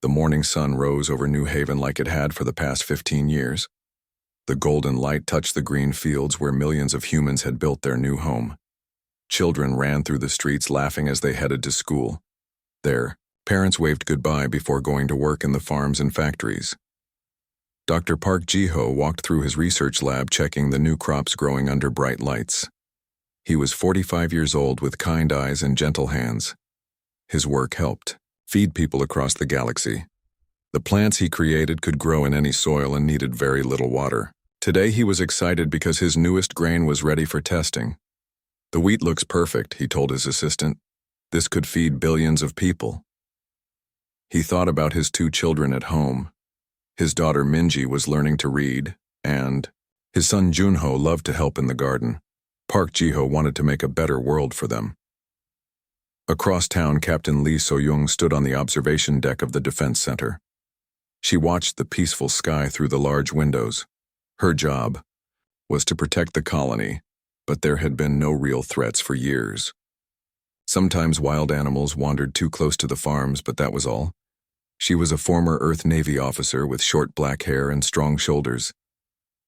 The morning sun rose over New Haven like it had for the past 15 years. The golden light touched the green fields where millions of humans had built their new home. Children ran through the streets laughing as they headed to school. There, parents waved goodbye before going to work in the farms and factories. Dr. Park Ji-ho walked through his research lab checking the new crops growing under bright lights. He was 45 years old with kind eyes and gentle hands. His work helped feed people across the galaxy. The plants he created could grow in any soil and needed very little water. Today he was excited because his newest grain was ready for testing. "The wheat looks perfect," he told his assistant. "This could feed billions of people." He thought about his 2 children at home. His daughter Minji was learning to read, and his son Junho loved to help in the garden. Park Ji-ho wanted to make a better world for them. Across town, Captain Lee So-young stood on the observation deck of the Defense Center. She watched the peaceful sky through the large windows. Her job was to protect the colony, but there had been no real threats for years. Sometimes wild animals wandered too close to the farms, but that was all. She was a former Earth Navy officer with short black hair and strong shoulders.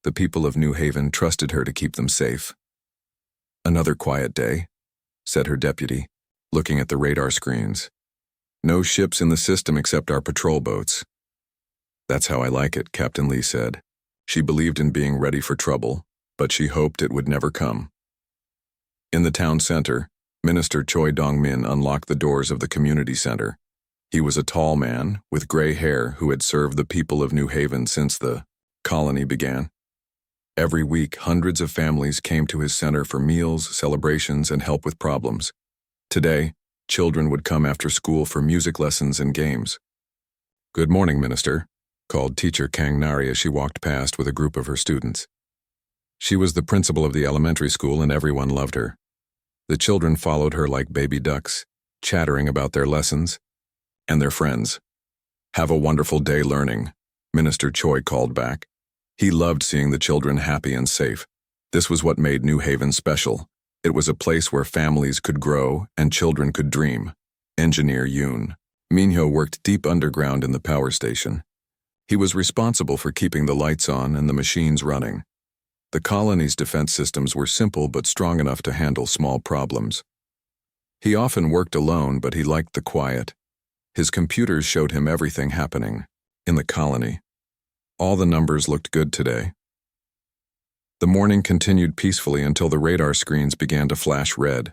The people of New Haven trusted her to keep them safe. "Another quiet day," said her deputy, looking at the radar screens. "No ships in the system except our patrol boats." "That's how I like it," Captain Lee said. She believed in being ready for trouble, but she hoped it would never come. In the town center, Minister Choi Dong-min unlocked the doors of the community center. He was a tall man with gray hair who had served the people of New Haven since the colony began. Every week, hundreds of families came to his center for meals, celebrations, and help with problems. Today, children would come after school for music lessons and games. "Good morning, Minister," called teacher Kang Nari as she walked past with a group of her students. She was the principal of the elementary school and everyone loved her. The children followed her like baby ducks, chattering about their lessons and their friends. "Have a wonderful day learning," Minister Choi called back. He loved seeing the children happy and safe. This was what made New Haven special. It was a place where families could grow and children could dream. Engineer Yoon Minho worked deep underground in the power station. He was responsible for keeping the lights on and the machines running. The colony's defense systems were simple but strong enough to handle small problems. He often worked alone, but he liked the quiet. His computers showed him everything happening in the colony. All the numbers looked good today. The morning continued peacefully until the radar screens began to flash red.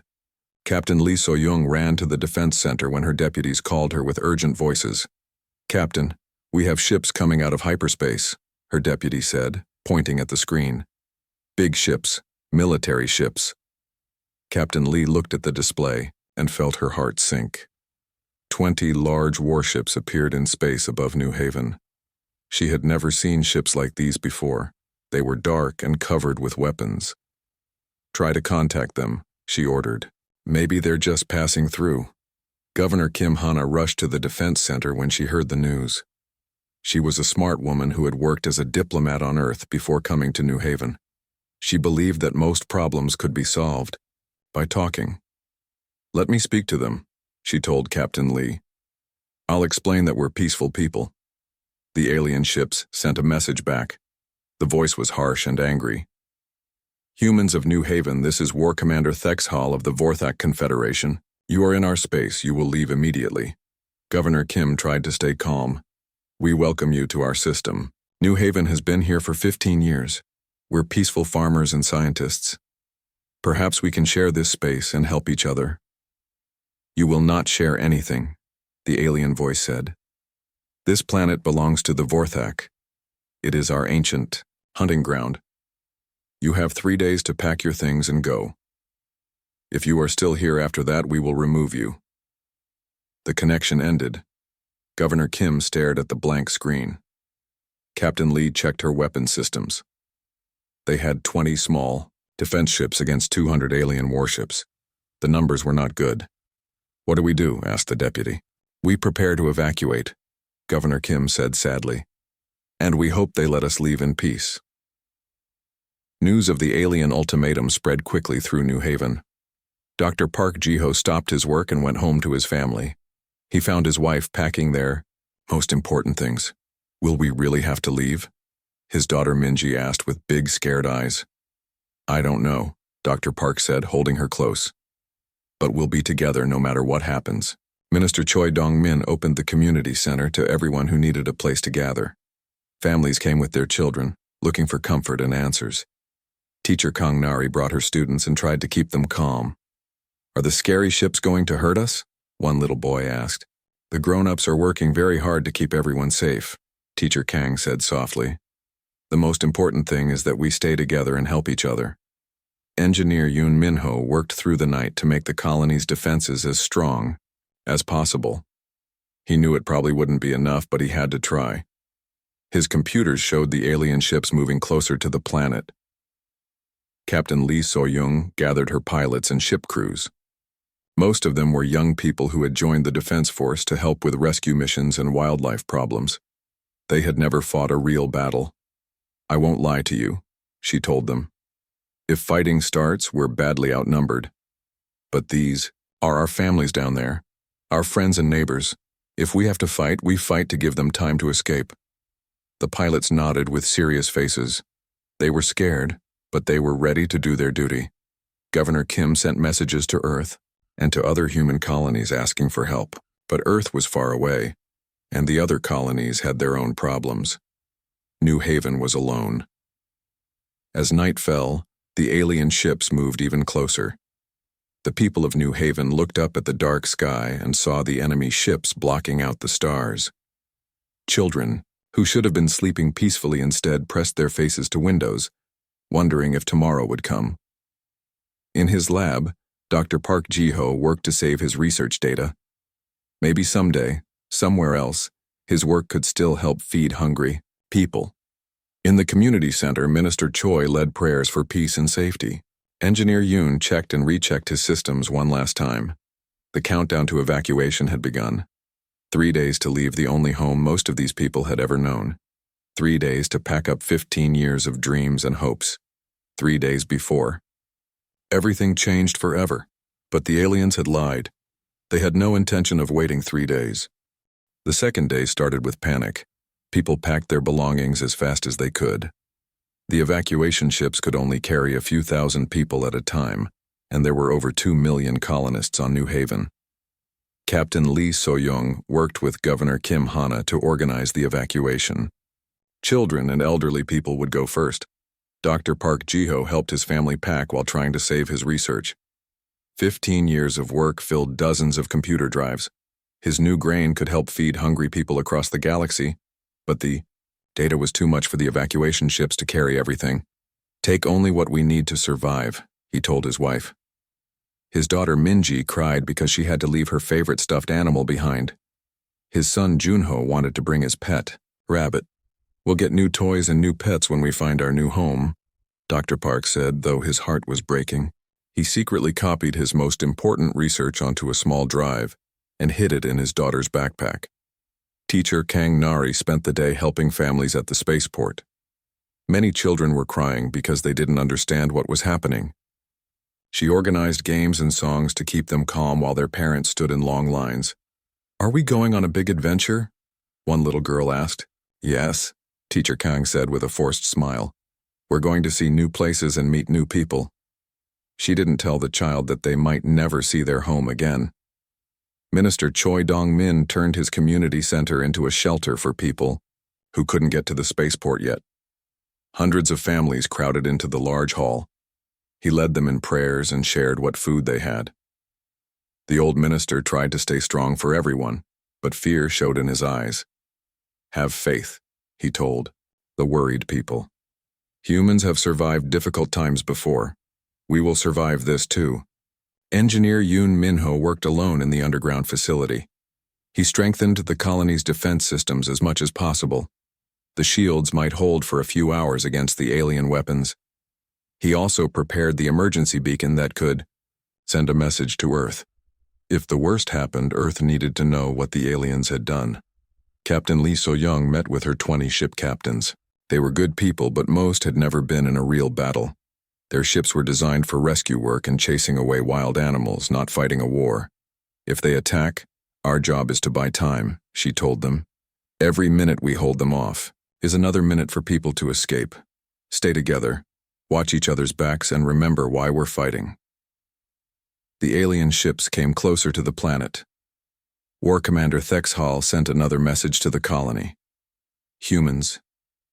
Captain Lee So-young ran to the defense center when her deputies called her with urgent voices. "Captain, we have ships coming out of hyperspace," her deputy said, pointing at the screen. "Big ships, military ships." Captain Lee looked at the display and felt her heart sink. 20 large warships appeared in space above New Haven. She had never seen ships like these before. They were dark and covered with weapons. "Try to contact them," she ordered. "Maybe they're just passing through." Governor Kim Hana rushed to the defense center when she heard the news. She was a smart woman who had worked as a diplomat on Earth before coming to New Haven. She believed that most problems could be solved by talking. "Let me speak to them," she told Captain Lee. "I'll explain that we're peaceful people." The alien ships sent a message back. The voice was harsh and angry. "Humans of New Haven, this is War Commander Thex Hall of the Vorthak Confederation. You are in our space. You will leave immediately." Governor Kim tried to stay calm. "We welcome you to our system. New Haven has been here for 15 years. We're peaceful farmers and scientists. Perhaps we can share this space and help each other." "You will not share anything," the alien voice said. "This planet belongs to the Vorthak. It is our ancient hunting ground. You have 3 days to pack your things and go. If you are still here after that, we will remove you." The connection ended. Governor Kim stared at the blank screen. Captain Lee checked her weapon systems. They had 20 small defense ships against 200 alien warships. The numbers were not good. "What do we do?" asked the deputy. "We prepare to evacuate," Governor Kim said sadly. "And we hope they let us leave in peace." News of the alien ultimatum spread quickly through New Haven. Dr. Park Ji-ho stopped his work and went home to his family. He found his wife packing their Most important things. Will we really have to leave? His daughter Minji asked with big, scared eyes. I don't know, Dr. Park said, holding her close. But we'll be together no matter what happens. Minister Choi Dong-min opened the community center to everyone who needed a place to gather. Families came with their children, looking for comfort and answers. Teacher Kang Nari brought her students and tried to keep them calm. Are the scary ships going to hurt us? One little boy asked. The grown-ups are working very hard to keep everyone safe, Teacher Kang said softly. The most important thing is that we stay together and help each other. Engineer Yoon Min-ho worked through the night to make the colony's defenses as strong as possible. He knew it probably wouldn't be enough, but he had to try. His computers showed the alien ships moving closer to the planet. Captain Lee So-young gathered her pilots and ship crews. Most of them were young people who had joined the Defense Force to help with rescue missions and wildlife problems. They had never fought a real battle. I won't lie to you, she told them. If fighting starts, we're badly outnumbered. But these are our families down there, our friends and neighbors. If we have to fight, we fight to give them time to escape. The pilots nodded with serious faces. They were scared, but they were ready to do their duty. Governor Kim sent messages to Earth and to other human colonies asking for help, but Earth was far away, and the other colonies had their own problems. New Haven was alone. As night fell, the alien ships moved even closer. The people of New Haven looked up at the dark sky and saw the enemy ships blocking out the stars. Children, who should have been sleeping peacefully instead, pressed their faces to windows, wondering if tomorrow would come. In his lab, Dr. Park Ji-ho worked to save his research data. Maybe someday, somewhere else, his work could still help feed hungry people. In the community center, Minister Choi led prayers for peace and safety. Engineer Yoon checked and rechecked his systems one last time. The countdown to evacuation had begun. 3 days to leave the only home most of these people had ever known. 3 days to pack up 15 years of dreams and hopes. 3 days before. Everything changed forever, but the aliens had lied. They had no intention of waiting 3 days. The second day started with panic. People packed their belongings as fast as they could. The evacuation ships could only carry a few thousand people at a time, and there were over 2 million colonists on New Haven. Captain Lee So-young worked with Governor Kim Hana to organize the evacuation. Children and elderly people would go first. Dr. Park Ji-ho helped his family pack while trying to save his research. 15 years of work filled dozens of computer drives. His new grain could help feed hungry people across the galaxy, but the data was too much for the evacuation ships to carry everything. Take only what we need to survive, he told his wife. His daughter Minji cried because she had to leave her favorite stuffed animal behind. His son Junho wanted to bring his pet, Rabbit. We'll get new toys and new pets when we find our new home, Dr. Park said, though his heart was breaking. He secretly copied his most important research onto a small drive and hid it in his daughter's backpack. Teacher Kang Nari spent the day helping families at the spaceport. Many children were crying because they didn't understand what was happening. She organized games and songs to keep them calm while their parents stood in long lines. Are we going on a big adventure? One little girl asked. Yes, Teacher Kang said with a forced smile. We're going to see new places and meet new people. She didn't tell the child that they might never see their home again. Minister Choi Dong-min turned his community center into a shelter for people who couldn't get to the spaceport yet. Hundreds of families crowded into the large hall. He led them in prayers and shared what food they had. The old minister tried to stay strong for everyone, but fear showed in his eyes. Have faith, he told the worried people. Humans have survived difficult times before. We will survive this too. Engineer Yoon Min-ho worked alone in the underground facility. He strengthened the colony's defense systems as much as possible. The shields might hold for a few hours against the alien weapons. He also prepared the emergency beacon that could send a message to Earth. If the worst happened, Earth needed to know what the aliens had done. Captain Lee So-young met with her 20 ship captains. They were good people, but most had never been in a real battle. Their ships were designed for rescue work and chasing away wild animals, not fighting a war. If they attack, our job is to buy time, she told them. Every minute we hold them off is another minute for people to escape. Stay together, watch each other's backs, and remember why we're fighting. The alien ships came closer to the planet. War Commander Thexhall sent another message to the colony. Humans,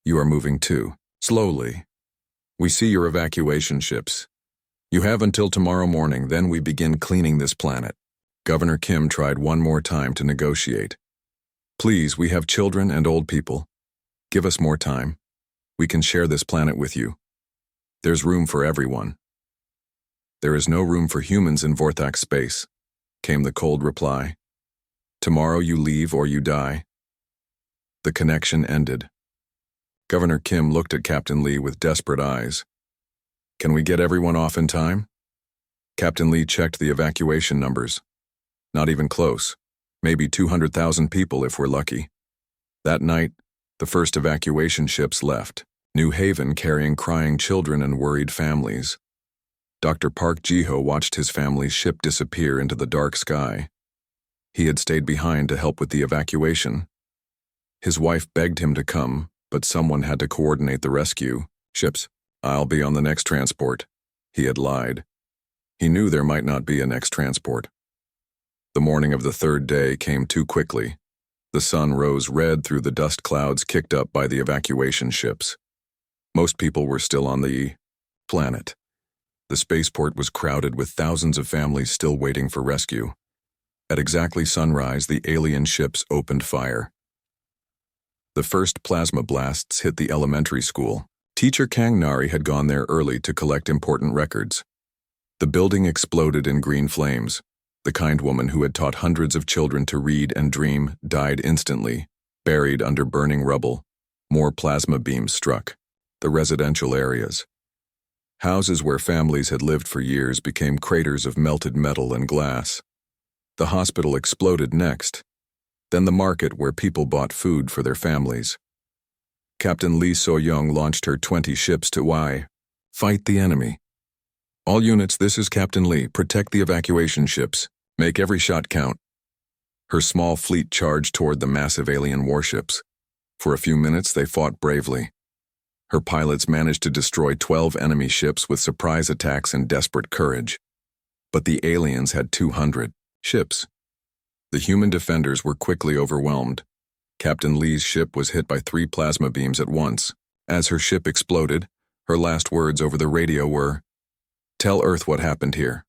you are moving too. Slowly. We see your evacuation ships. You have until tomorrow morning, then we begin cleaning this planet. Governor Kim tried one more time to negotiate. Please, we have children and old people. Give us more time. We can share this planet with you. There's room for everyone. There is no room for humans in Vorthak space, came the cold reply. Tomorrow you leave or you die. The connection ended. Governor Kim looked at Captain Lee with desperate eyes. Can we get everyone off in time? Captain Lee checked the evacuation numbers. Not even close. Maybe 200,000 people if we're lucky. That night, the first evacuation ships left, New Haven carrying crying children and worried families. Dr. Park Ji-ho watched his family's ship disappear into the dark sky. He had stayed behind to help with the evacuation. His wife begged him to come, but someone had to coordinate the rescue. Ships, I'll be on the next transport. He had lied. He knew there might not be a next transport. The morning of the third day came too quickly. The sun rose red through the dust clouds kicked up by the evacuation ships. Most people were still on the planet. The spaceport was crowded with thousands of families still waiting for rescue. At exactly sunrise, the alien ships opened fire. The first plasma blasts hit the elementary school. Teacher Kang Nari had gone there early to collect important records. The building exploded in green flames. The kind woman who had taught hundreds of children to read and dream died instantly, buried under burning rubble. More plasma beams struck. The residential areas. Houses where families had lived for years became craters of melted metal and glass. The hospital exploded next. Then the market where people bought food for their families. Captain Lee So-young launched her 20 ships to fight the enemy. All units, this is Captain Lee. Protect the evacuation ships. Make every shot count. Her small fleet charged toward the massive alien warships. For a few minutes, they fought bravely. Her pilots managed to destroy 12 enemy ships with surprise attacks and desperate courage. But the aliens had 200 ships. The human defenders were quickly overwhelmed. Captain Lee's ship was hit by 3 plasma beams at once. As her ship exploded, her last words over the radio were, "Tell Earth what happened here."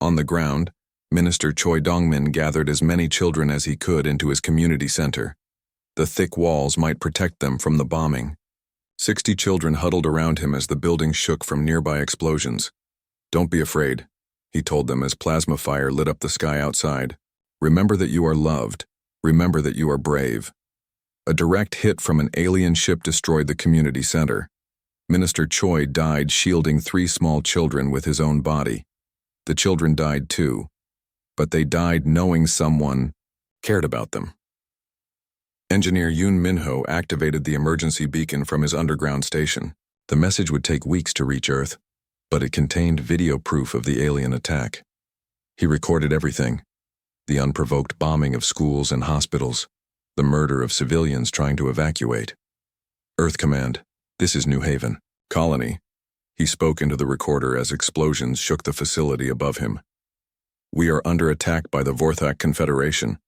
On the ground, Minister Choi Dong-min gathered as many children as he could into his community center. The thick walls might protect them from the bombing. 60 children huddled around him as the building shook from nearby explosions. "Don't be afraid," he told them as plasma fire lit up the sky outside. "Remember that you are loved. Remember that you are brave." A direct hit from an alien ship destroyed the community center. Minister Choi died shielding 3 small children with his own body. The children died too, but they died knowing someone cared about them. Engineer Yoon Min-ho activated the emergency beacon from his underground station. The message would take weeks to reach Earth, but it contained video proof of the alien attack. He recorded everything: the unprovoked bombing of schools and hospitals, the murder of civilians trying to evacuate. "Earth Command, this is New Haven. Colony." He spoke into the recorder as explosions shook the facility above him. "We are under attack by the Vorthak Confederation.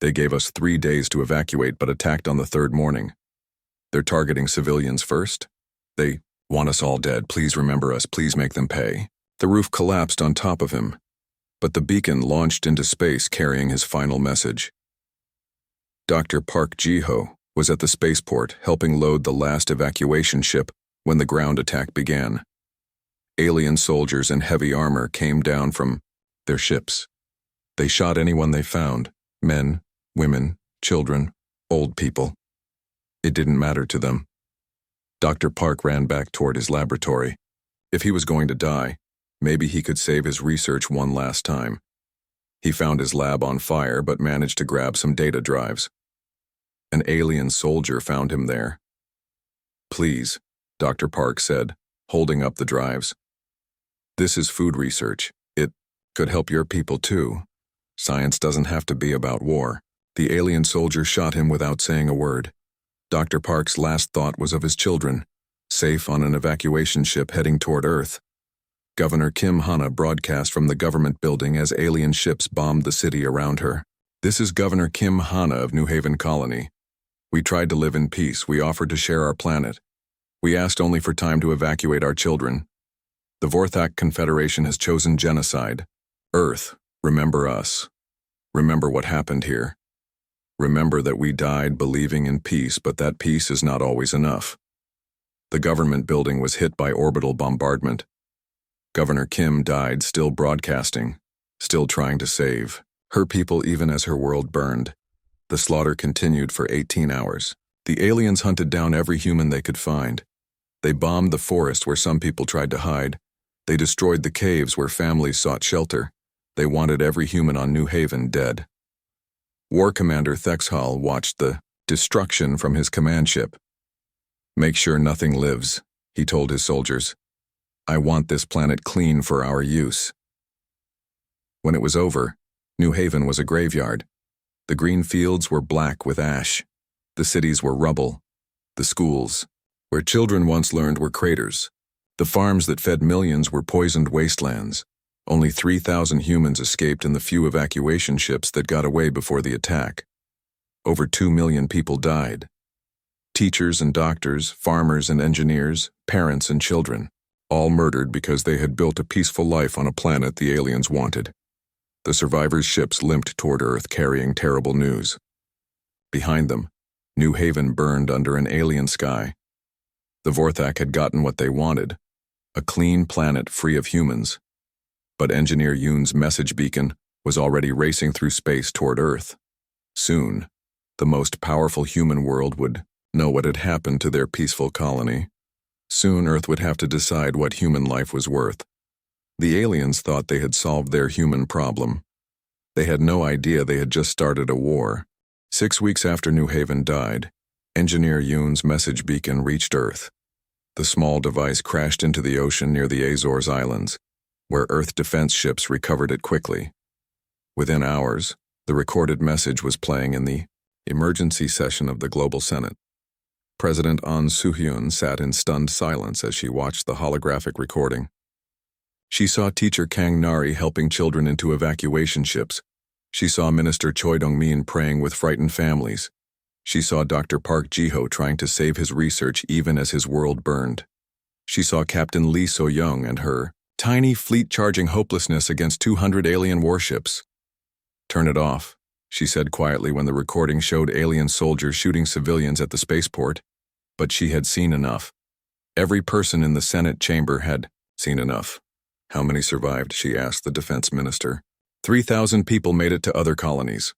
They gave us 3 days to evacuate but attacked on the 3rd morning. They're targeting civilians first. They want us all dead. Please remember us. Please make them pay." The roof collapsed on top of him, but the beacon launched into space carrying his final message. Dr. Park Ji-ho was at the spaceport helping load the last evacuation ship when the ground attack began. Alien soldiers in heavy armor came down from their ships. They shot anyone they found: men, women, children, old people. It didn't matter to them. Dr. Park ran back toward his laboratory. If he was going to die, maybe he could save his research one last time. He found his lab on fire but managed to grab some data drives. An alien soldier found him there. "Please," Dr. Park said, holding up the drives. "This is food research. It could help your people too. Science doesn't have to be about war." The alien soldier shot him without saying a word. Dr. Park's last thought was of his children, safe on an evacuation ship heading toward Earth. Governor Kim Hanna broadcast from the government building as alien ships bombed the city around her. "This is Governor Kim Hanna of New Haven Colony. We tried to live in peace. We offered to share our planet. We asked only for time to evacuate our children. The Vorthak Confederation has chosen genocide. Earth, remember us. Remember what happened here. Remember that we died believing in peace, but that peace is not always enough." The government building was hit by orbital bombardment. Governor Kim died still broadcasting, still trying to save her people even as her world burned. The slaughter continued for 18 hours. The aliens hunted down every human they could find. They bombed the forest where some people tried to hide. They destroyed the caves where families sought shelter. They wanted every human on New Haven dead. War Commander Thexhall watched the destruction from his command ship. "Make sure nothing lives," he told his soldiers. "I want this planet clean for our use." When it was over, New Haven was a graveyard. The green fields were black with ash. The cities were rubble. The schools, where children once learned, were craters. The farms that fed millions were poisoned wastelands. Only 3,000 humans escaped in the few evacuation ships that got away before the attack. Over 2 million people died. Teachers and doctors, farmers and engineers, parents and children, all murdered because they had built a peaceful life on a planet the aliens wanted. The survivors' ships limped toward Earth carrying terrible news. Behind them, New Haven burned under an alien sky. The Vorthak had gotten what they wanted, a clean planet free of humans. But Engineer Yoon's message beacon was already racing through space toward Earth. Soon, the most powerful human world would know what had happened to their peaceful colony. Soon Earth would have to decide what human life was worth. The aliens thought they had solved their human problem. They had no idea they had just started a war. 6 weeks after New Haven died, Engineer Yoon's message beacon reached Earth. The small device crashed into the ocean near the Azores Islands, where Earth defense ships recovered it quickly. Within hours, the recorded message was playing in the emergency session of the Global Senate. President Ahn Soo-hyun sat in stunned silence as she watched the holographic recording. She saw teacher Kang Nari helping children into evacuation ships. She saw Minister Choi Dong-min praying with frightened families. She saw Dr. Park Ji-ho trying to save his research even as his world burned. She saw Captain Lee So-young and her tiny fleet charging hopelessness against 200 alien warships. "Turn it off," she said quietly when the recording showed alien soldiers shooting civilians at the spaceport. But she had seen enough. Every person in the Senate chamber had seen enough. "How many survived?" she asked the defense minister. 3,000 people made it to other colonies.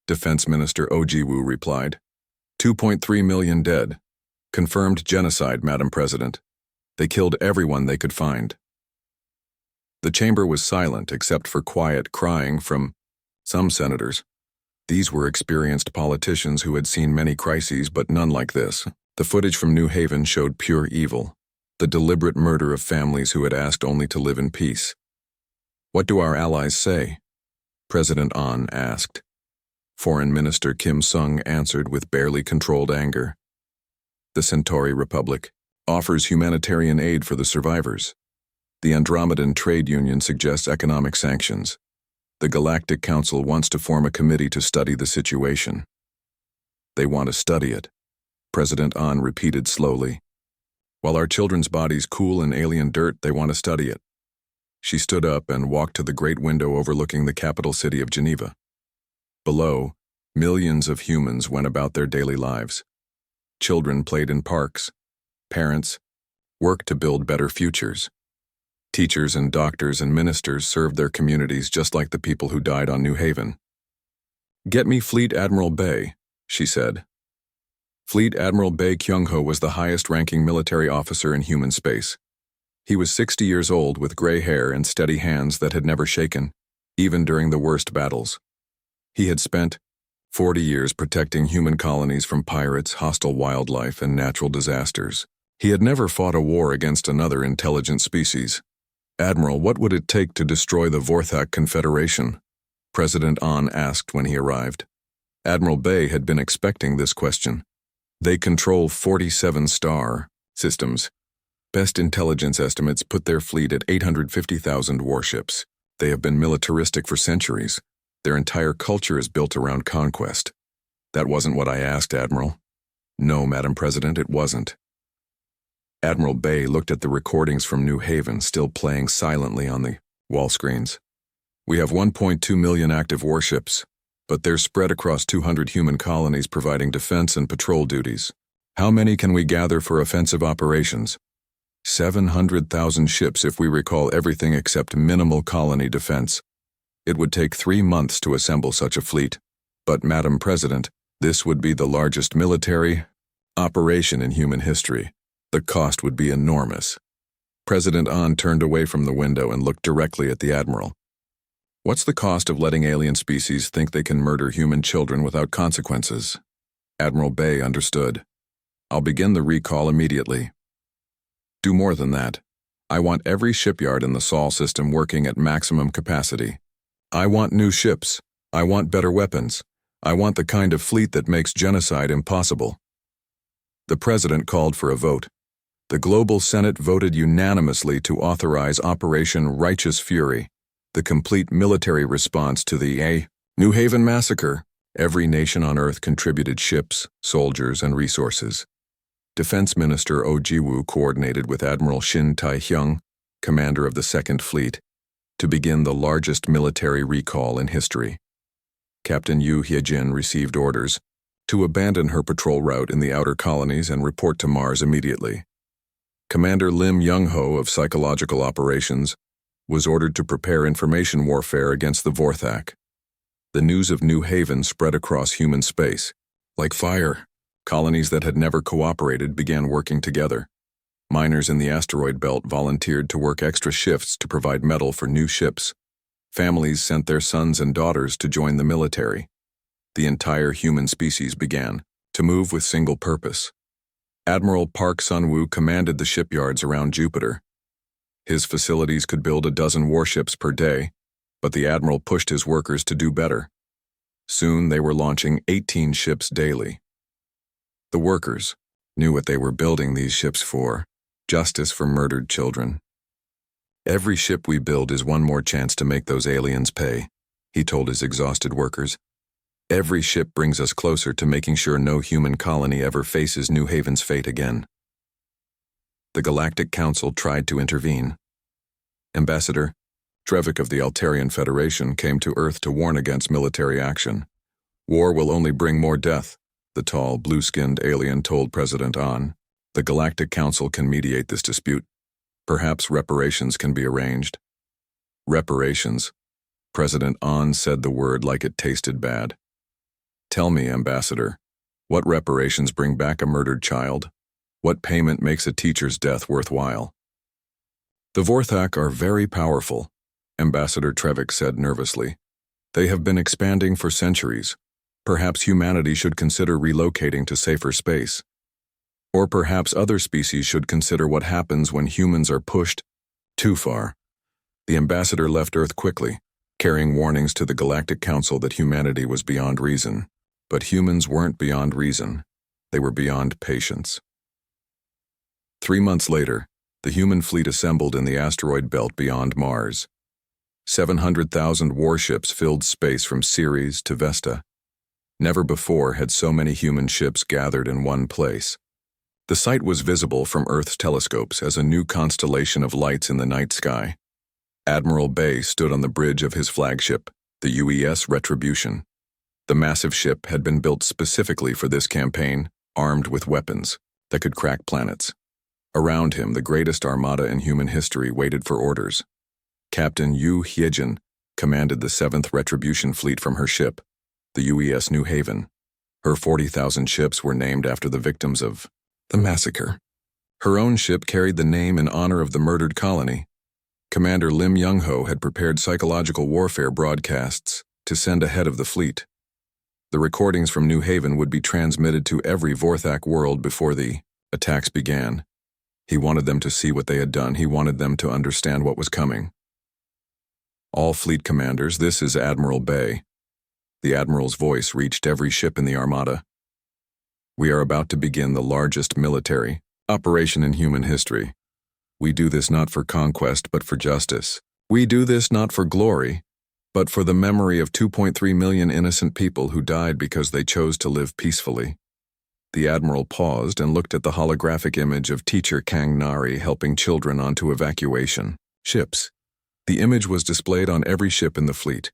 Defense Minister Oh Ji-woo replied. 2.3 million dead. Confirmed genocide, Madam President. They killed everyone they could find. The chamber was silent except for quiet crying from some senators. These were experienced politicians who had seen many crises, but none like this. The footage from New Haven showed pure evil, the deliberate murder of families who had asked only to live in peace. "What do our allies say?" President Ahn asked. Foreign Minister Kim Sung answered with barely controlled anger. "The Centauri Republic offers humanitarian aid for the survivors. The Andromedan Trade Union suggests economic sanctions. The Galactic Council wants to form a committee to study the situation." "They want to study it," President Ahn repeated slowly. "While our children's bodies cool in alien dirt, they want to study it." She stood up and walked to the great window overlooking the capital city of Geneva. Below, millions of humans went about their daily lives. Children played in parks. Parents worked to build better futures. Teachers and doctors and ministers served their communities just like the people who died on New Haven. "Get me Fleet Admiral Bae," she said. Fleet Admiral Bae Kyung-ho was the highest-ranking military officer in human space. He was 60 years old with gray hair and steady hands that had never shaken, even during the worst battles. He had spent 40 years protecting human colonies from pirates, hostile wildlife, and natural disasters. He had never fought a war against another intelligent species. "Admiral, what would it take to destroy the Vorthak Confederation?" President Ahn asked when he arrived. Admiral Bay had been expecting this question. They control 47 star systems. Best intelligence estimates put their fleet at 850,000 warships. They have been militaristic for centuries. Their entire culture is built around conquest. That wasn't what I asked, Admiral. No, Madam President, it wasn't. Admiral Bay looked at the recordings from New Haven still playing silently on the wall screens. We have 1.2 million active warships, but they're spread across 200 human colonies providing defense and patrol duties. How many can we gather for offensive operations? 700,000 ships if we recall everything except minimal colony defense. It would take 3 months to assemble such a fleet. But, Madam President, this would be the largest military operation in human history. The cost would be enormous. President An turned away from the window and looked directly at the Admiral. What's the cost of letting alien species think they can murder human children without consequences? Admiral Bay understood. I'll begin the recall immediately. Do more than that. I want every shipyard in the Sol system working at maximum capacity. I want new ships. I want better weapons. I want the kind of fleet that makes genocide impossible. The President called for a vote. The Global Senate voted unanimously to authorize Operation Righteous Fury, the complete military response to the New Haven massacre. Every nation on Earth contributed ships, soldiers, and resources. Defense Minister Oh Ji-woo coordinated with Admiral Shin Tai-hyung, commander of the Second Fleet, to begin the largest military recall in history. Captain Yoo Hye-jin received orders to abandon her patrol route in the outer colonies and report to Mars immediately. Commander Lim Young-ho of Psychological Operations was ordered to prepare information warfare against the Vorthak. The news of New Haven spread across human space. Like fire, colonies that had never cooperated began working together. Miners in the asteroid belt volunteered to work extra shifts to provide metal for new ships. Families sent their sons and daughters to join the military. The entire human species began to move with single purpose. Admiral Park Sun-woo commanded the shipyards around Jupiter. His facilities could build a dozen warships per day, but the Admiral pushed his workers to do better. Soon they were launching 18 ships daily. The workers knew what they were building these ships for: justice for murdered children. Every ship we build is one more chance to make those aliens pay, he told his exhausted workers. Every ship brings us closer to making sure no human colony ever faces New Haven's fate again. The Galactic Council tried to intervene. Ambassador Trevik of the Altarian Federation came to Earth to warn against military action. War will only bring more death, the tall, blue-skinned alien told President An. The Galactic Council can mediate this dispute. Perhaps reparations can be arranged. Reparations. President An said the word like it tasted bad. Tell me, Ambassador, what reparations bring back a murdered child? What payment makes a teacher's death worthwhile? The Vorthak are very powerful, Ambassador Trevik said nervously. They have been expanding for centuries. Perhaps humanity should consider relocating to safer space. Or perhaps other species should consider what happens when humans are pushed too far. The ambassador left Earth quickly, carrying warnings to the Galactic Council that humanity was beyond reason. But humans weren't beyond reason. They were beyond patience. 3 months later, the human fleet assembled in the asteroid belt beyond Mars. 700,000 warships filled space from Ceres to Vesta. Never before had so many human ships gathered in one place. The site was visible from Earth's telescopes as a new constellation of lights in the night sky. Admiral Bay stood on the bridge of his flagship, the UES Retribution. The massive ship had been built specifically for this campaign, armed with weapons that could crack planets. Around him, the greatest armada in human history waited for orders. Captain Yoo Hye-jin commanded the 7th Retribution Fleet from her ship, the UES New Haven. Her 40,000 ships were named after the victims of the massacre. Her own ship carried the name in honor of the murdered colony. Commander Lim Young-ho had prepared psychological warfare broadcasts to send ahead of the fleet. The recordings from New Haven would be transmitted to every Vorthak world before the attacks began. He wanted them to see what they had done. He wanted them to understand what was coming. All fleet commanders, this is Admiral Bay. The admiral's voice reached every ship in the armada. "We are about to begin the largest military operation in human history. We do this not for conquest, but for justice. We do this not for glory, but for the memory of 2.3 million innocent people who died because they chose to live peacefully." The admiral paused and looked at the holographic image of teacher Kang Nari helping children onto evacuation ships. The image was displayed on every ship in the fleet.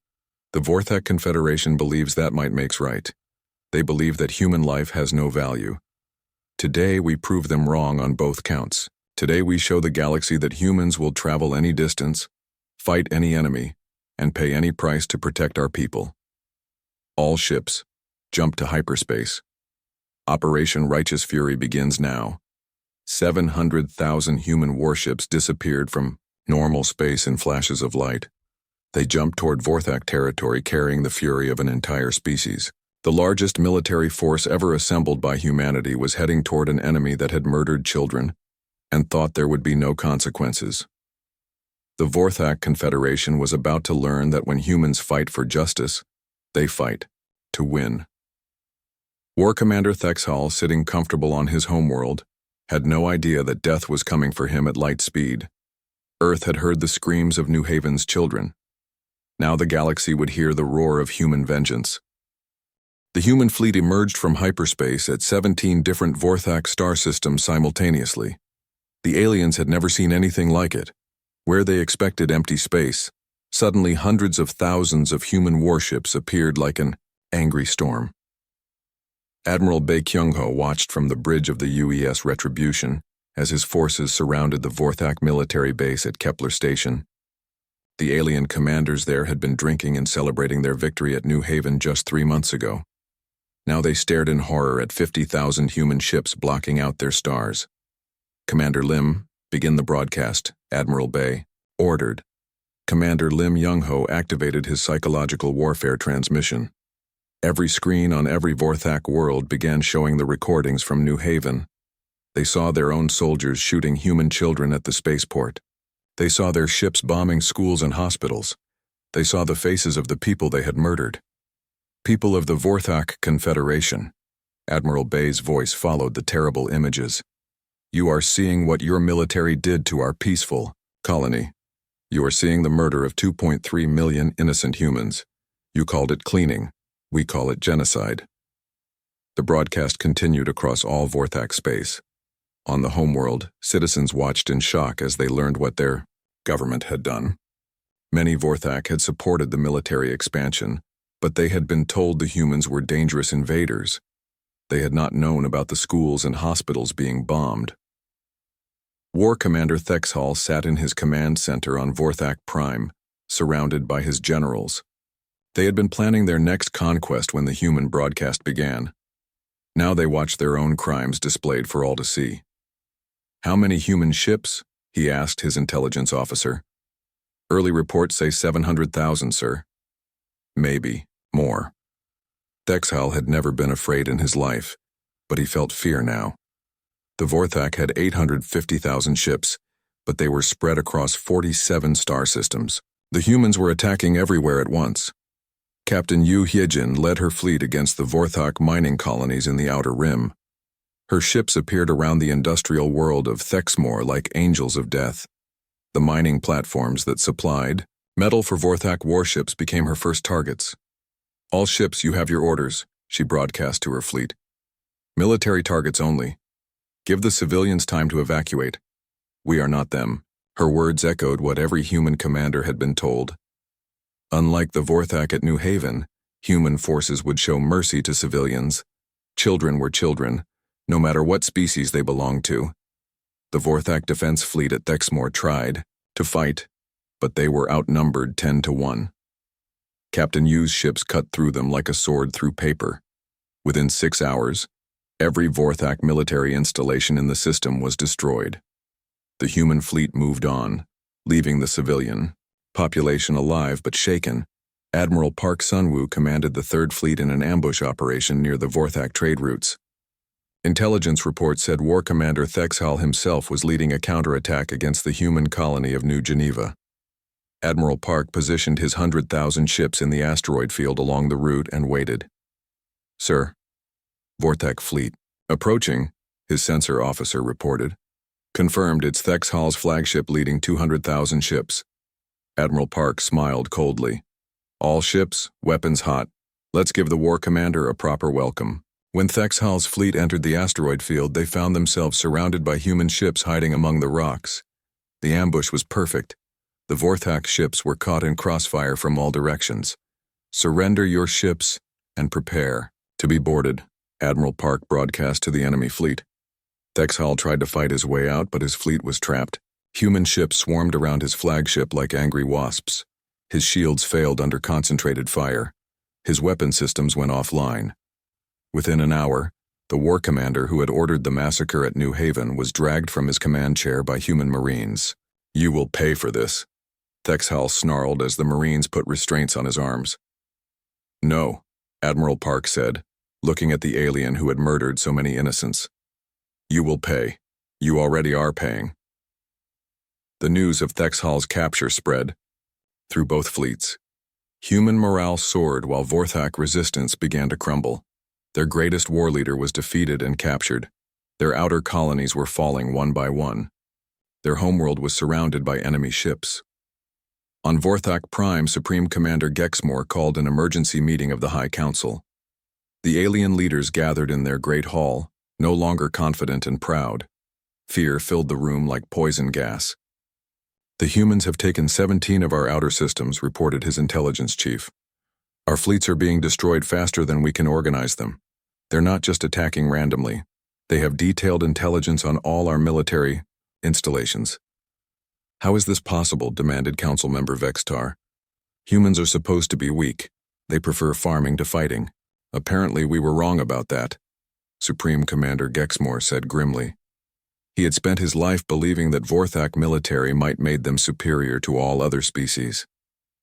The Vorthak Confederation believes that might makes right. They believe that human life has no value. Today we prove them wrong on both counts. Today we show the galaxy that humans will travel any distance, fight any enemy, and pay any price to protect our people. All ships, jump to hyperspace. Operation Righteous Fury begins now. 700,000 human warships disappeared from normal space in flashes of light. They jumped toward Vorthak territory carrying the fury of an entire species. The largest military force ever assembled by humanity was heading toward an enemy that had murdered children and thought there would be no consequences. The Vorthak Confederation was about to learn that when humans fight for justice, they fight to win. War Commander Thexhall, sitting comfortable on his homeworld, had no idea that death was coming for him at light speed. Earth had heard the screams of New Haven's children. Now the galaxy would hear the roar of human vengeance. The human fleet emerged from hyperspace at 17 different Vorthak star systems simultaneously. The aliens had never seen anything like it. Where they expected empty space, suddenly hundreds of thousands of human warships appeared like an angry storm. Admiral Bae Kyung-ho watched from the bridge of the UES Retribution as his forces surrounded the Vorthak military base at Kepler Station. The alien commanders there had been drinking and celebrating their victory at New Haven just 3 months ago. Now they stared in horror at 50,000 human ships blocking out their stars. "Commander Lim, begin the broadcast," Admiral Bae ordered. Commander Lim Young-ho activated his psychological warfare transmission. Every screen on every Vorthak world began showing the recordings from New Haven. They saw their own soldiers shooting human children at the spaceport. They saw their ships bombing schools and hospitals. They saw the faces of the people they had murdered. People of the Vorthak Confederation. Admiral Bae's voice followed the terrible images. "You are seeing what your military did to our peaceful colony. You are seeing the murder of 2.3 million innocent humans. You called it cleaning. We call it genocide." The broadcast continued across all Vorthak space. On the homeworld, citizens watched in shock as they learned what their government had done. Many Vorthak had supported the military expansion, but they had been told the humans were dangerous invaders. They had not known about the schools and hospitals being bombed. War Commander Thexhall sat in his command center on Vorthak Prime, surrounded by his generals. They had been planning their next conquest when the human broadcast began. Now they watched their own crimes displayed for all to see. "How many human ships?" he asked his intelligence officer. "Early reports say 700,000, sir." "Maybe more." Thexhall had never been afraid in his life, but he felt fear now. The Vorthak had 850,000 ships, but they were spread across 47 star systems. The humans were attacking everywhere at once. Captain Yu Hyejin led her fleet against the Vorthak mining colonies in the Outer Rim. Her ships appeared around the industrial world of Thexmore like angels of death. The mining platforms that supplied metal for Vorthak warships became her first targets. "All ships, you have your orders," she broadcast to her fleet. "Military targets only. Give the civilians time to evacuate. We are not them." Her words echoed what every human commander had been told. Unlike the Vorthak at New Haven, human forces would show mercy to civilians. Children were children, no matter what species they belonged to. The Vorthak defense fleet at Thexmore tried to fight, but they were outnumbered 10 to 1. Captain Yu's ships cut through them like a sword through paper. Within 6 hours, every Vorthak military installation in the system was destroyed. The human fleet moved on, leaving the civilian population alive but shaken. Admiral Park Sun-woo commanded the Third Fleet in an ambush operation near the Vorthak trade routes. Intelligence reports said War Commander Thexhall himself was leading a counterattack against the human colony of New Geneva. Admiral Park positioned his 100,000 ships in the asteroid field along the route and waited. "Sir." "Vortec fleet. Approaching," his sensor officer reported. "Confirmed it's Thexhal's flagship leading 200,000 ships." Admiral Park smiled coldly. "All ships, weapons hot. Let's give the war commander a proper welcome." When Thexhal's fleet entered the asteroid field, they found themselves surrounded by human ships hiding among the rocks. The ambush was perfect. The Vorthak ships were caught in crossfire from all directions. "Surrender your ships and prepare to be boarded," Admiral Park broadcast to the enemy fleet. Thexhal tried to fight his way out, but his fleet was trapped. Human ships swarmed around his flagship like angry wasps. His shields failed under concentrated fire. His weapon systems went offline. Within an hour, the war commander who had ordered the massacre at New Haven was dragged from his command chair by human Marines. "You will pay for this," Thexhal snarled as the Marines put restraints on his arms. "No," Admiral Park said, looking at the alien who had murdered so many innocents. "You will pay. You already are paying." The news of Thexhal's capture spread through both fleets. Human morale soared while Vorthak resistance began to crumble. Their greatest war leader was defeated and captured. Their outer colonies were falling one by one. Their homeworld was surrounded by enemy ships. On Vorthak Prime, Supreme Commander Gexmore called an emergency meeting of the High Council. The alien leaders gathered in their great hall, no longer confident and proud. Fear filled the room like poison gas. "The humans have taken 17 of our outer systems," reported his intelligence chief. "Our fleets are being destroyed faster than we can organize them. They're not just attacking randomly. They have detailed intelligence on all our military installations." "How is this possible?" demanded Council Member Vextar. "Humans are supposed to be weak. They prefer farming to fighting. Apparently we were wrong about that," Supreme Commander Gexmore said grimly. He had spent his life believing that Vorthak military might make them superior to all other species.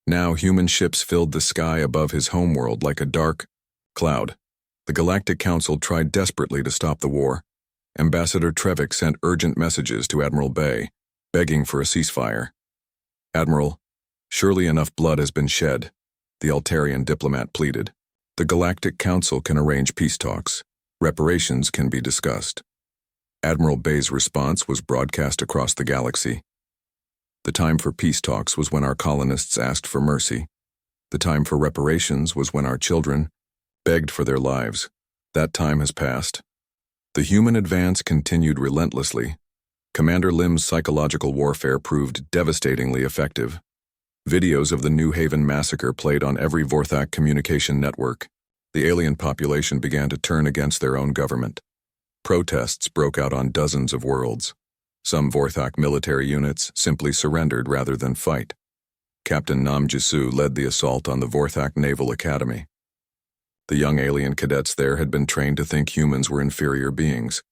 Now human ships filled the sky above his homeworld like a dark cloud. The Galactic Council tried desperately to stop the war. Ambassador Trevik sent urgent messages to Admiral Bay, begging for a ceasefire. "Admiral, surely enough blood has been shed," the Altarian diplomat pleaded. "The Galactic Council can arrange peace talks. Reparations can be discussed." Admiral Bay's response was broadcast across the galaxy. "The time for peace talks was when our colonists asked for mercy. The time for reparations was when our children begged for their lives. That time has passed." The human advance continued relentlessly. Commander Lim's psychological warfare proved devastatingly effective. Videos of the New Haven massacre played on every Vorthak communication network. The alien population began to turn against their own government. Protests broke out on dozens of worlds. Some Vorthak military units simply surrendered rather than fight. Captain Nam Jisu led the assault on the Vorthak Naval Academy. The young alien cadets there had been trained to think humans were inferior beings.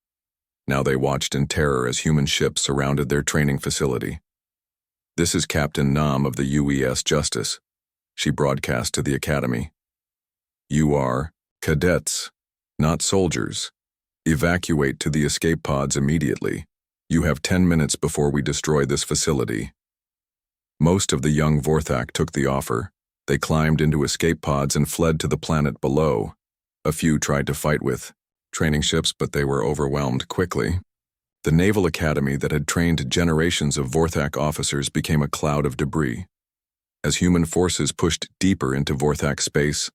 Now they watched in terror as human ships surrounded their training facility. "This is Captain Nam of the UES Justice," she broadcast to the academy. "You are cadets, not soldiers. Evacuate to the escape pods immediately. You have 10 minutes before we destroy this facility." Most of the young Vorthak took the offer. They climbed into escape pods and fled to the planet below. A few tried to fight with training ships, but they were overwhelmed quickly. The Naval Academy that had trained generations of Vorthak officers became a cloud of debris. As human forces pushed deeper into Vorthak space,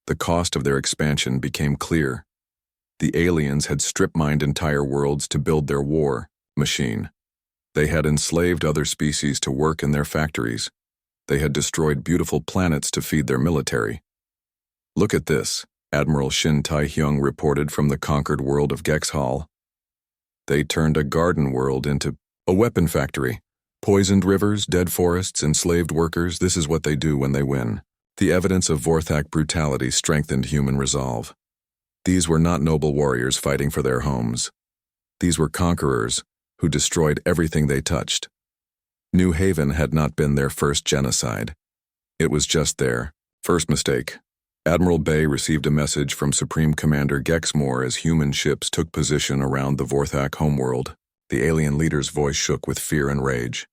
the cost of their expansion became clear. The aliens had strip-mined entire worlds to build their war machine. They had enslaved other species to work in their factories. They had destroyed beautiful planets to feed their military. "Look at this," Admiral Shin Tai-hyung reported from the conquered world of Gexhal. "They turned a garden world into a weapon factory. Poisoned rivers, dead forests, enslaved workers, this is what they do when they win." The evidence of Vorthak brutality strengthened human resolve. These were not noble warriors fighting for their homes. These were conquerors who destroyed everything they touched. New Haven had not been their first genocide. It was just their first mistake. Admiral Bay received a message from Supreme Commander Gexmore as human ships took position around the Vorthak homeworld. The alien leader's voice shook with fear and rage.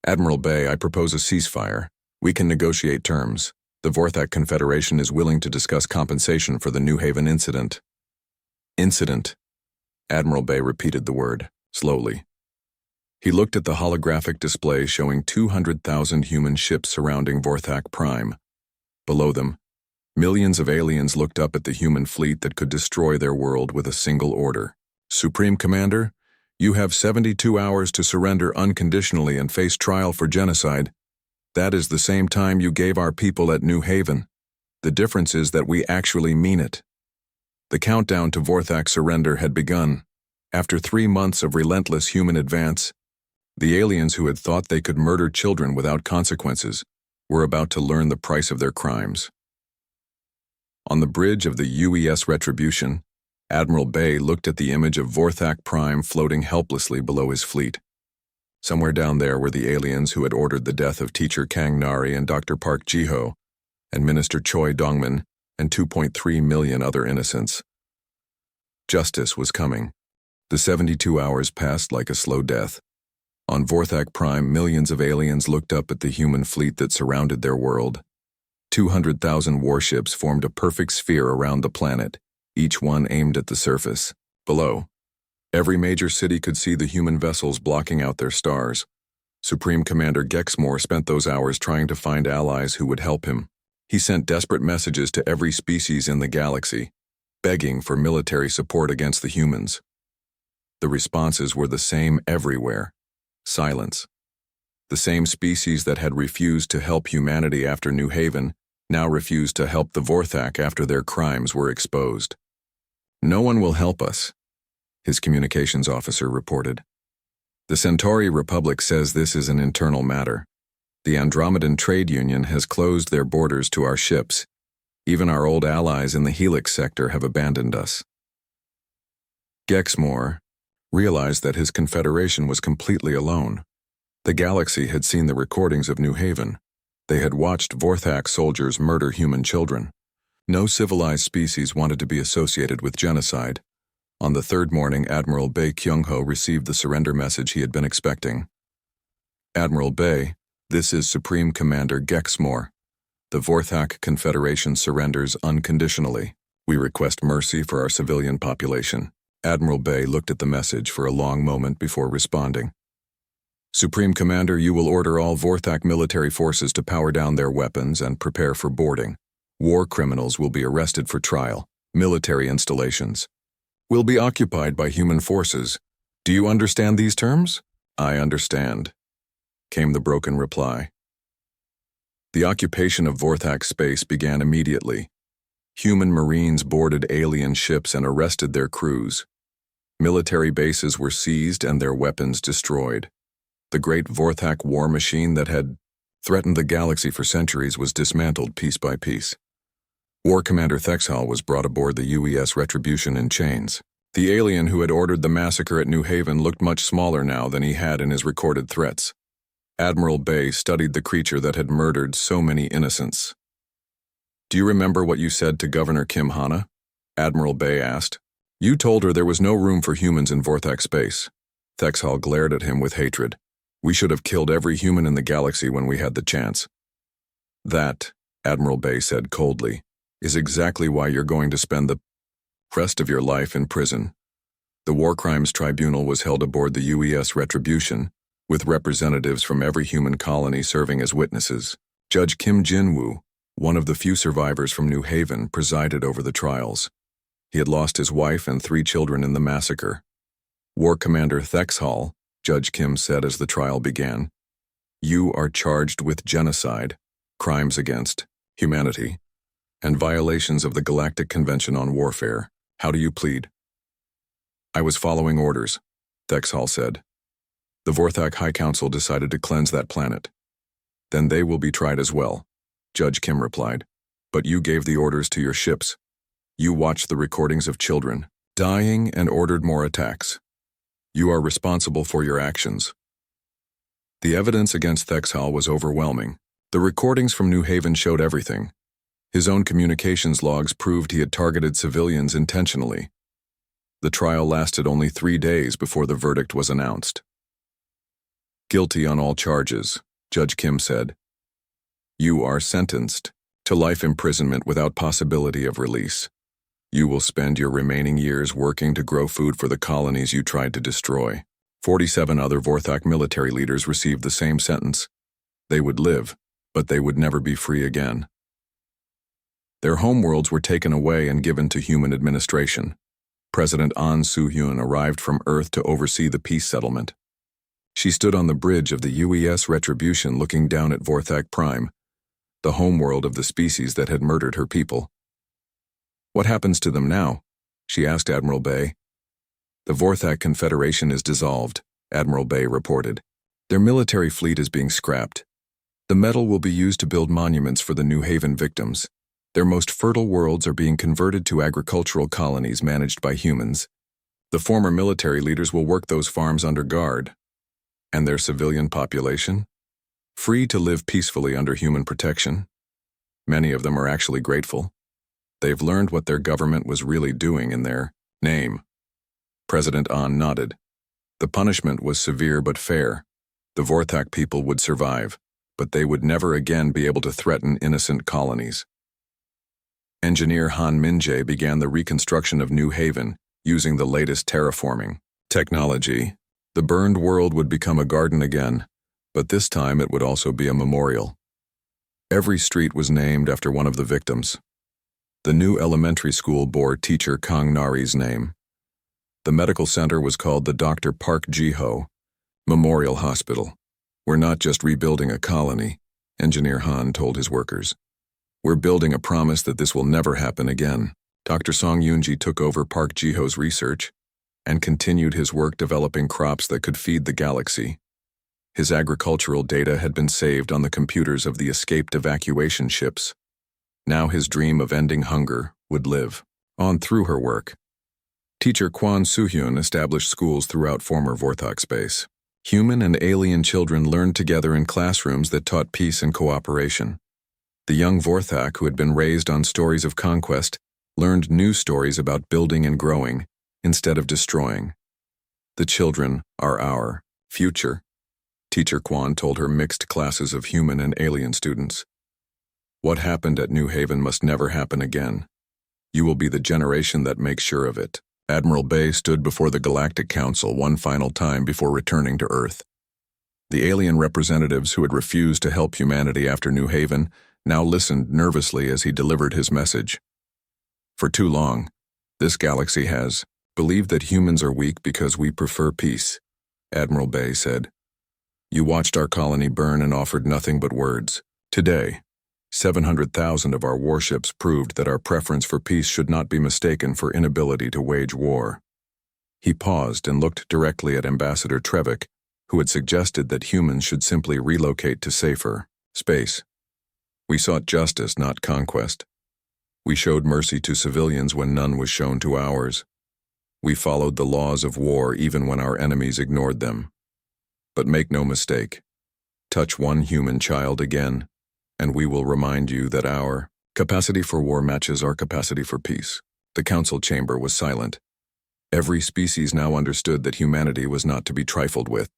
Admiral Bay, I propose a ceasefire. We can negotiate terms. The Vorthak Confederation is willing to discuss compensation for the New Haven incident. Incident. Admiral Bay repeated the word, slowly. He looked at the holographic display showing 200,000 human ships surrounding Vorthak Prime. Below them, millions of aliens looked up at the human fleet that could destroy their world with a single order. Supreme Commander, you have 72 hours to surrender unconditionally and face trial for genocide. That is the same time you gave our people at New Haven. The difference is that we actually mean it. The countdown to Vorthak surrender had begun. After 3 months of relentless human advance, the aliens who had thought they could murder children without consequences were about to learn the price of their crimes. On the bridge of the UES Retribution, Admiral Bay looked at the image of Vorthak Prime floating helplessly below his fleet. Somewhere down there were the aliens who had ordered the death of Teacher Kang Nari and Dr. Park Ji-ho, and Minister Choi Dongman, and 2.3 million other innocents. Justice was coming. The 72 hours passed like a slow death. On Vorthak Prime, millions of aliens looked up at the human fleet that surrounded their world. 200,000 warships formed a perfect sphere around the planet, each one aimed at the surface. Below, every major city could see the human vessels blocking out their stars. Supreme Commander Gexmore spent those hours trying to find allies who would help him. He sent desperate messages to every species in the galaxy, begging for military support against the humans. The responses were the same everywhere. Silence. The same species that had refused to help humanity after New Haven now refused to help the Vorthak after their crimes were exposed. No one will help us, his communications officer reported. The Centauri Republic says this is an internal matter. The Andromedan Trade Union has closed their borders to our ships. Even our old allies in the Helix sector have abandoned us. Gexmore realized that his confederation was completely alone. The galaxy had seen the recordings of New Haven. They had watched Vorthak soldiers murder human children. No civilized species wanted to be associated with genocide. On the third morning, Admiral Bay Kyung-ho received the surrender message he had been expecting. Admiral Bay, this is Supreme Commander Gexmore. The Vorthak Confederation surrenders unconditionally. We request mercy for our civilian population. Admiral Bay looked at the message for a long moment before responding. Supreme Commander, you will order all Vorthak military forces to power down their weapons and prepare for boarding. War criminals will be arrested for trial. Military installations will be occupied by human forces. Do you understand these terms? I understand, came the broken reply. The occupation of Vorthak space began immediately. Human Marines boarded alien ships and arrested their crews. Military bases were seized and their weapons destroyed. The great Vorthak war machine that had threatened the galaxy for centuries was dismantled piece by piece. War Commander Thexhall was brought aboard the UES Retribution in chains. The alien who had ordered the massacre at New Haven looked much smaller now than he had in his recorded threats. Admiral Bay studied the creature that had murdered so many innocents. Do you remember what you said to Governor Kim Hana? Admiral Bay asked. You told her there was no room for humans in Vorthak space. Thexhall glared at him with hatred. We should have killed every human in the galaxy when we had the chance. That, Admiral Bay said coldly, is exactly why you're going to spend the rest of your life in prison. The War Crimes Tribunal was held aboard the UES Retribution, with representatives from every human colony serving as witnesses. Judge Kim Jin-woo, one of the few survivors from New Haven, presided over the trials. He had lost his wife and 3 children in the massacre. War Commander Thexhall, Judge Kim said as the trial began, you are charged with genocide, crimes against humanity, and violations of the Galactic Convention on Warfare. How do you plead? I was following orders, Thexhall said. The Vorthak High Council decided to cleanse that planet. Then they will be tried as well, Judge Kim replied. But you gave the orders to your ships. You watched the recordings of children dying and ordered more attacks. You are responsible for your actions. The evidence against Thexhall was overwhelming. The recordings from New Haven showed everything. His own communications logs proved he had targeted civilians intentionally. The trial lasted only 3 days before the verdict was announced. Guilty on all charges, Judge Kim said. You are sentenced to life imprisonment without possibility of release. You will spend your remaining years working to grow food for the colonies you tried to destroy. 47 other Vorthak military leaders received the same sentence. They would live, but they would never be free again. Their homeworlds were taken away and given to human administration. President An Soo-hyun arrived from Earth to oversee the peace settlement. She stood on the bridge of the UES Retribution looking down at Vorthak Prime, the homeworld of the species that had murdered her people. What happens to them now? She asked Admiral Bay. The Vorthak Confederation is dissolved, Admiral Bay reported. Their military fleet is being scrapped. The metal will be used to build monuments for the New Haven victims. Their most fertile worlds are being converted to agricultural colonies managed by humans. The former military leaders will work those farms under guard. And their civilian population? Free to live peacefully under human protection. Many of them are actually grateful. They've learned what their government was really doing in their name. President An nodded. The punishment was severe but fair. The Vorthak people would survive, but they would never again be able to threaten innocent colonies. Engineer Han Min-jae began the reconstruction of New Haven using the latest terraforming technology. The burned world would become a garden again, but this time it would also be a memorial. Every street was named after one of the victims. The new elementary school bore teacher Kang Nari's name. The medical center was called the Dr. Park Ji-ho Memorial Hospital. We're not just rebuilding a colony, Engineer Han told his workers. We're building a promise that this will never happen again. Dr. Song Yoon-ji took over Park Ji-ho's research and continued his work developing crops that could feed the galaxy. His agricultural data had been saved on the computers of the escaped evacuation ships. Now his dream of ending hunger would live on through her work. Teacher Kwon Soo-hyun established schools throughout former Vorthak space. Human and alien children learned together in classrooms that taught peace and cooperation. The young Vorthak, who had been raised on stories of conquest, learned new stories about building and growing, instead of destroying. The children are our future, Teacher Kwon told her mixed classes of human and alien students. What happened at New Haven must never happen again. You will be the generation that makes sure of it. Admiral Bay stood before the Galactic Council one final time before returning to Earth. The alien representatives who had refused to help humanity after New Haven now listened nervously as he delivered his message. For too long, this galaxy has believed that humans are weak because we prefer peace, Admiral Bay said. You watched our colony burn and offered nothing but words. Today, 700,000 of our warships proved that our preference for peace should not be mistaken for inability to wage war. He paused and looked directly at Ambassador Trevik, who had suggested that humans should simply relocate to safer space. We sought justice, not conquest. We showed mercy to civilians when none was shown to ours. We followed the laws of war even when our enemies ignored them. But make no mistake, touch one human child again, and we will remind you that our capacity for war matches our capacity for peace. The council chamber was silent. Every species now understood that humanity was not to be trifled with.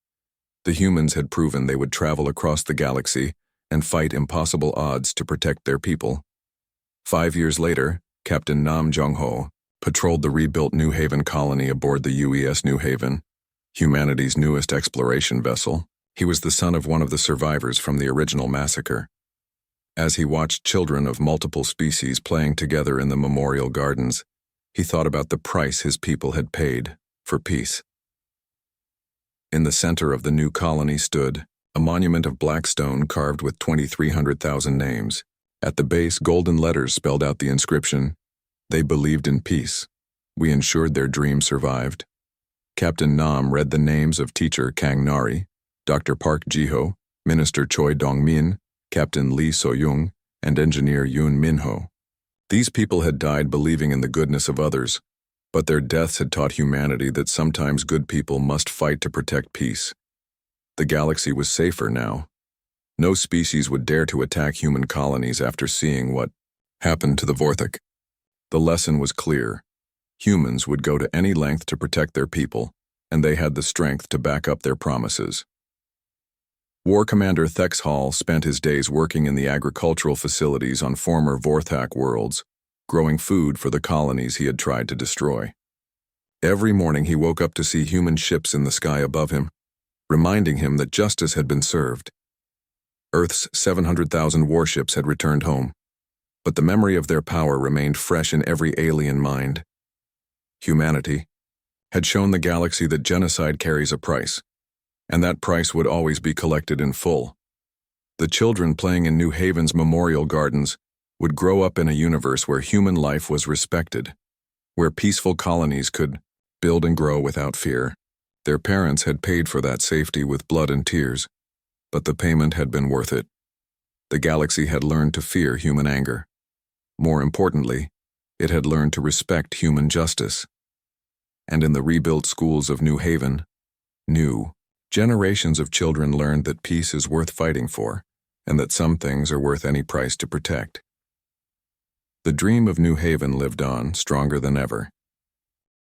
The humans had proven they would travel across the galaxy and fight impossible odds to protect their people. 5 years later, Captain Nam Jong-ho patrolled the rebuilt New Haven colony aboard the UES New Haven, humanity's newest exploration vessel. He was the son of one of the survivors from the original massacre. As he watched children of multiple species playing together in the memorial gardens, he thought about the price his people had paid for peace. In the center of the new colony stood a monument of black stone carved with 2,300,000 names. At the base, golden letters spelled out the inscription, "They believed in peace. We ensured their dream survived." Captain Nam read the names of teacher Kang Nari, Dr. Park Ji-ho, Minister Choi Dong-min, Captain Lee So-young, and Engineer Yoon Min-ho. These people had died believing in the goodness of others, but their deaths had taught humanity that sometimes good people must fight to protect peace. The galaxy was safer now. No species would dare to attack human colonies after seeing what happened to the Vorthak. The lesson was clear. Humans would go to any length to protect their people, and they had the strength to back up their promises. War Commander Thex Hall spent his days working in the agricultural facilities on former Vorthak worlds, growing food for the colonies he had tried to destroy. Every morning he woke up to see human ships in the sky above him, reminding him that justice had been served. Earth's 700,000 warships had returned home, but the memory of their power remained fresh in every alien mind. Humanity had shown the galaxy that genocide carries a price, and that price would always be collected in full. The children playing in New Haven's memorial gardens would grow up in a universe where human life was respected, where peaceful colonies could build and grow without fear. Their parents had paid for that safety with blood and tears, but the payment had been worth it. The galaxy had learned to fear human anger. More importantly, it had learned to respect human justice. And in the rebuilt schools of New Haven, generations of children learned that peace is worth fighting for, and that some things are worth any price to protect. The dream of New Haven lived on, stronger than ever.